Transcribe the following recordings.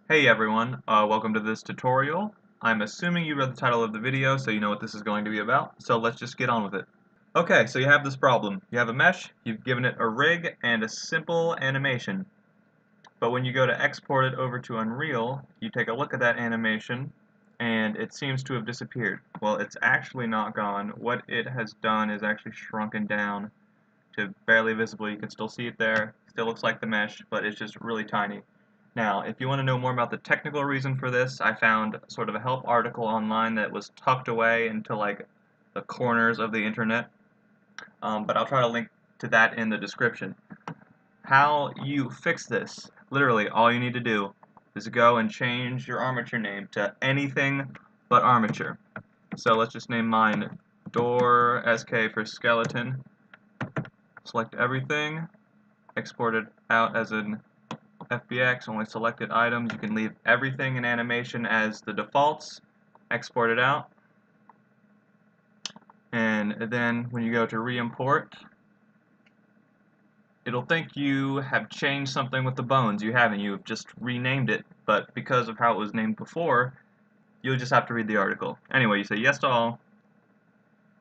Hey everyone, welcome to this tutorial. I'm assuming you read the title of the video so you know what this is going to be about, so let's just get on with it. Okay, so you have this problem. You have a mesh, you've given it a rig and a simple animation. But when you go to export it over to Unreal, you take a look at that animation and it seems to have disappeared. Well, it's actually not gone. What it has done is actually shrunken down to barely visible. You can still see it there. Still looks like the mesh, but it's just really tiny. Now, if you want to know more about the technical reason for this, I found sort of a help article online that was tucked away into like the corners of the internet, but I'll try to link to that in the description. How you fix this, literally all you need to do is go and change your armature name to anything but armature. So let's just name mine door SK for skeleton. Select everything, export it out as an FBX, only selected items. You can leave everything in animation as the defaults, export it out, and then when you go to re-import, it'll think you have changed something with the bones. You haven't, you've just renamed it, but because of how it was named before, you'll just have to read the article. Anyway, you say yes to all,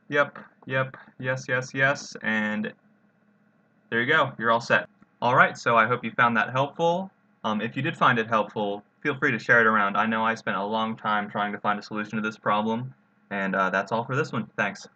yep, yep, yes, yes, yes, and there you go, you're all set. Alright, so I hope you found that helpful. If you did find it helpful, feel free to share it around. I know I spent a long time trying to find a solution to this problem, and that's all for this one. Thanks.